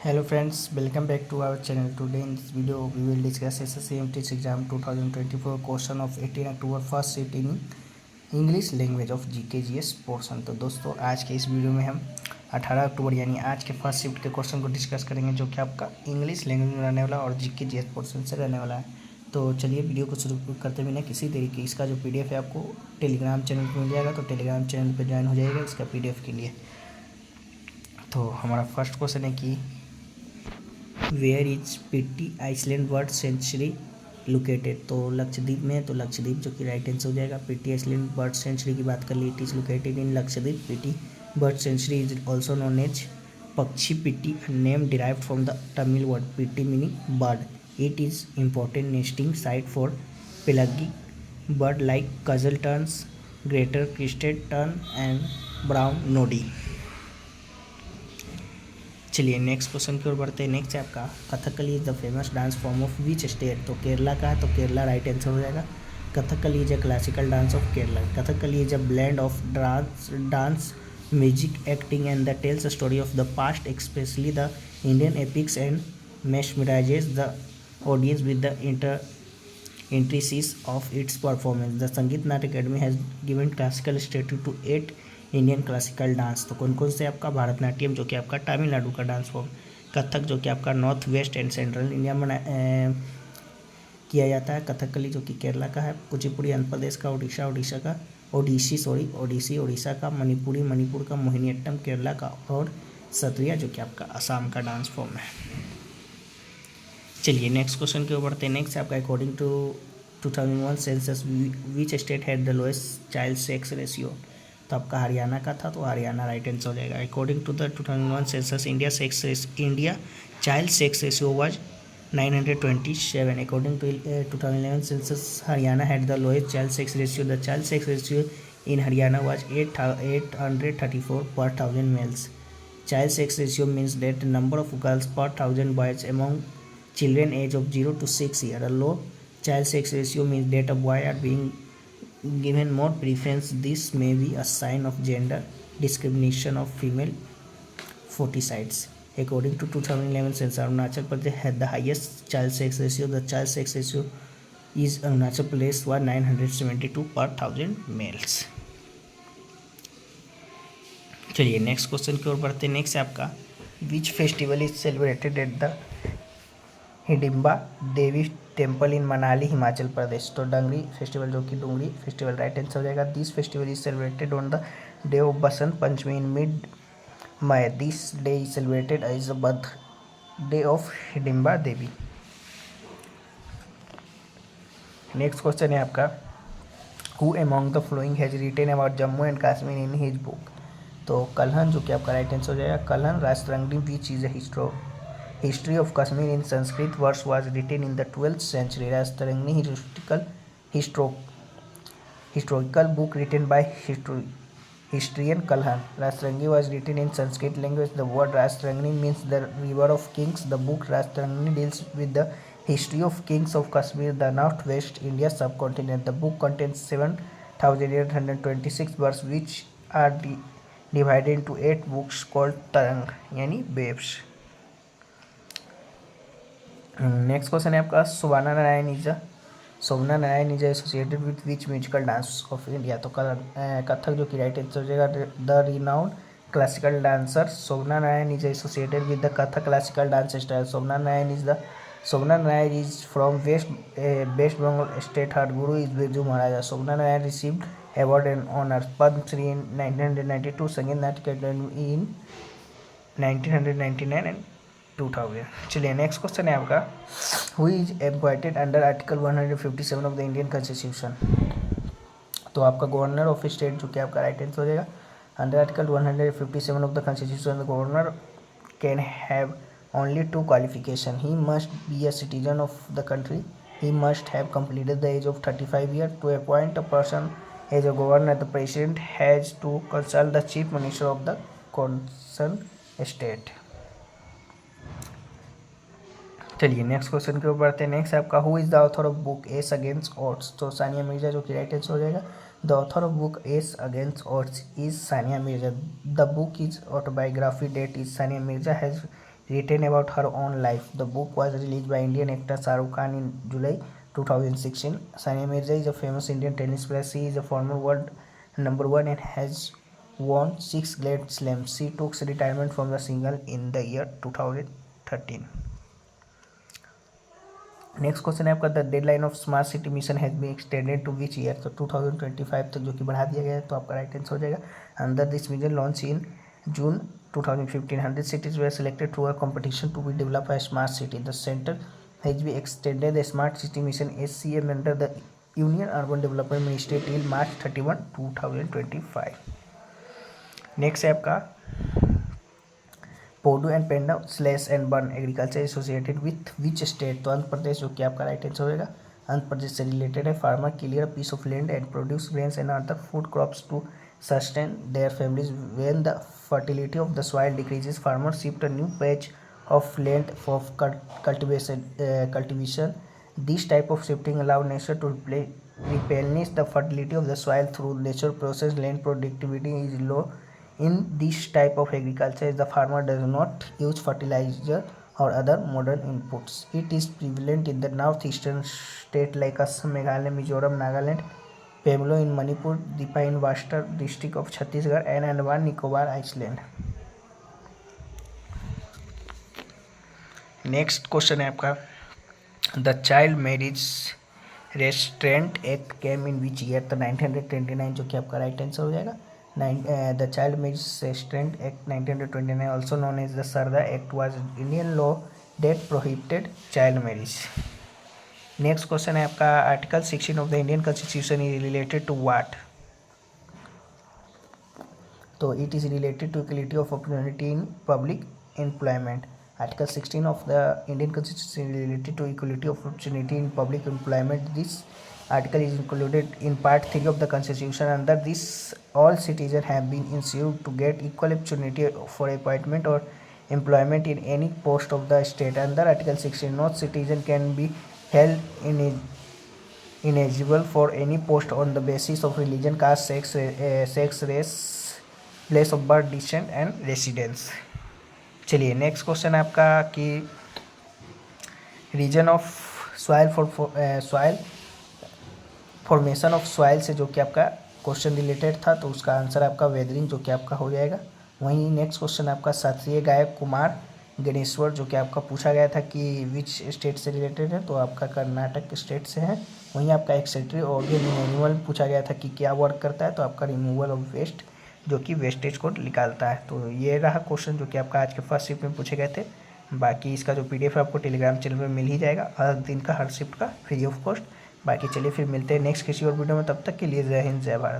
Hello friends, welcome back to our channel. Today in this video we will discuss SSC MTech exam 2024 question of 18 October first shift in English language of GK GS portion. तो दोस्तों आज के इस video में हम 18 अक्टूबर यानी आज के फर्स्ट शिफ्ट के क्वेश्चन को डिस्कस करेंगे जो कि आपका इंग्लिश लैंग्वेज में रहने वाला और जीके जीएस पोर्शन से रहने वाला है। तो चलिए वीडियो को शुरू करते बिना किसी तरीके इसका जो पीडीएफ है आपको टेलीग्राम चैनल पर मिल जाएगा, तो टेलीग्राम चैनल पर ज्वाइन हो जाएगा इसका पीडीएफ के लिए। तो हमारा फर्स्ट क्वेश्चन है कि where is Pitti island bird sanctuary located. तो लक्षद्वीप में, तो लक्षद्वीप जो कि राइट आंसर हो जाएगा। पीटी आइसलैंड बर्ड सेंचुरी की बात कर ली, it is located in Lakshadweep. Pitti bird sanctuary is also known as Pakshi Pitti, name derived from the Tamil word Pitti meaning bird. It is important nesting site for pelagic bird like gull terns, greater crested tern and brown noddy. चलिए next question की ओर बढ़ते हैं। Next है आपका Kathakali is the famous dance form of which state. तो केरला का है, तो केरला राइट आंसर हो जाएगा। Kathakali is a classical dance of Kerala. Kathakali is a blend of dance music acting and the tells story of the past, especially the Indian epics and mesmerizes the audience with the intricacies of its performance. The Sangeet Nat Academy has given classical status to 8 Indian classical dance. तो कौन कौन से आपका भारतनाट्यम जो कि आपका तमिलनाडु का dance form, Kathak जो कि आपका north west and central India में किया जाता है, कथकली जो कि केरला का है, कुचिपुड़ी आंध्र प्रदेश का, उड़ीसा का, ओडिसी उड़ीसा का, मणिपुर का, मोहिनीअट्टम केरला का और सत्रिया जो कि आपका असम का डांस फॉर्म है। चलिए नेक्स्ट क्वेश्चन की ओर बढ़ते हैं। नेक्स्ट आपका according to 2001 census which state had the lowest child sex ratio. तो आपका हरियाणा का था, तो हरियाणा राइट आंसर हो जाएगा। According to the 2001 census India child sex ratio was 927। According to 2011 census Haryana had the lowest child sex ratio. The child sex ratio in Haryana was 834 per 1000 males. Child sex ratio means that the number of girls per 1000 boys among children age of 0 to 6 years. A low child sex ratio means that a boy are being given more preference. This may be a sign of gender discrimination of female foeticides. According to 2011 census, Arunachal Pradesh had the highest child sex ratio. The child sex ratio is Arunachal Pradesh was 972 per 1000 males. चलिए next question की ओर बढ़ते हैं। Next है आपका which festival is celebrated at the Hidimba Devi temple in Manali Himachal Pradesh. तो Dungri festival जो कि डूंगरी फेस्टिवल राइट आंसर हो जाएगा। This festival is celebrated on the day of Basant Panchami in mid May. This day is celebrated as the birthday of Hidimba Devi. Next question है आपका who among the following has written about Jammu and Kashmir in his book. तो कल्हन जो कि आपका right answer हो जाएगा। Kalhana Rajatarangini which is a history of Kashmir in Sanskrit verse was written in the 12th century. Rajatarangini historical book written by historian Kalhan. Rajtarangini was written in Sanskrit language. The word Rajtarangini means the river of kings. The book Rajtarangini deals with the history of kings of Kashmir, the northwest India subcontinent. The book contains 7,826 verses which are divided into 8 books called तरंग यानी waves. Next question है आपका Shobhana Narayan is associated with which musical dance of India. तो कथक जो कि right answer हो जाएगा। The renowned classical dancer Shobhana Narayan is associated with the Kathak classical dance style. Shobhana Narayan is from West Bengal state. Her guru is Birju Maharaja. Shobhana Narayan received award and honor Padma Shri in 1992, Sangeet Nat Academy in 1999 and 2000. चलिए next question है आपका who is appointed under article 157 of the Indian constitution. तो आपका governor of state जो कि आपका right answer हो जाएगा। Under article 157 of the constitution the governor can have only 2 qualification. He must be a citizen of the country. He must have completed the age of 35 years. To appoint a person as a governor, the president has to consult the chief minister of the concerned state. चलिए next question के ऊपर बढ़ते हैं। Next आपका who is the author of book ace against odds. तो सानिया मिर्जा जो कि right answer हो जाएगा। The author of book ace against odds is Sania Mirza. The book is autobiography that is Sania Mirza has written about her own life. The book was released by Indian actor Shah Rukh Khan in July 2016. Sania Mirza is a famous Indian tennis player. She is a former world number one and has won 6 Grand Slams. She took retirement from the single in the year 2013. Next question है आपका, the deadline of smart city mission has been extended to which year, तो 2025 तक जो कि बढ़ा दिया गया है, तो आपका राइट आंसर हो जाएगा। Under this mission launch in June 2015, 100 cities were selected through a competition to be developed a smart city. The center has been extended the smart city mission SCM under the Union Urban Development Ministry till March 31, 2025. Next है आपका, Podu and Penda slash and burn agriculture associated with which state, तो आंध्र प्रदेश जो कि आपका right answer होगा। आंध्र प्रदेश से related है। Farmer clear piece of land and produce grains and other food crops to sustain their families. When the fertility of the soil decreases, farmers shift a new patch of land for cultivation. This type of shifting allows nature to replenish the fertility of the soil through natural process. Land productivity is low in this type of agriculture. The farmer does not use fertilizer or other modern inputs. It is prevalent in the northeastern states like Assam, Meghalaya, Mizoram, Nagaland, पेमलो in Manipur, दीपा in Bastar district of Chhattisgarh and Andaman Nicobar island. Next question है आपका, the child marriage restraint act came in which year, तो 1929 जो कि आपका right answer हो जाएगा। The child marriage restraint act 1929 also known as the Sarda act was Indian law that prohibited child marriage. Next question है आपका, article 16 of the Indian constitution is related to what, तो it is related to equality of opportunity in public employment. Article 16 of the Indian constitution is related to equality of opportunity in public employment. This article is included in part 3 of the constitution. Under this, all citizens have been ensured to get equal opportunity for appointment or employment in any post of the state. Under article 16, no citizen can be held ineligible for any post on the basis of religion, caste, sex, race, place of birth, descent and residence. चलिए next question है आपका कि reason of soil formation of soil से जो कि आपका question related था, तो उसका आंसर आपका वेदरिंग जो कि आपका हो जाएगा। वहीं नेक्स्ट क्वेश्चन आपका शास्त्रीय गायक कुमार गणेश्वर जो कि आपका पूछा गया था कि विच स्टेट से रिलेटेड है, तो आपका कर्नाटक स्टेट से है। वहीं आपका एक्सेट्री ऑर्गेन मैनुअल पूछा गया था कि क्या वर्क करता है, तो आपका रिमूवल ऑफ वेस्ट जो कि वेस्टेज को निकालता है। तो ये रहा क्वेश्चन जो कि आपका आज के फर्स्ट शिफ्ट में पूछे गए थे। बाकी इसका जो PDF है आपको टेलीग्राम चैनल में मिल ही जाएगा, हर दिन का हर शिफ्ट का फ्री ऑफ कॉस्ट। बाकी चलिए फिर मिलते हैं नेक्स्ट किसी और वीडियो में, तब तक के लिए जय हिंद जय भारत।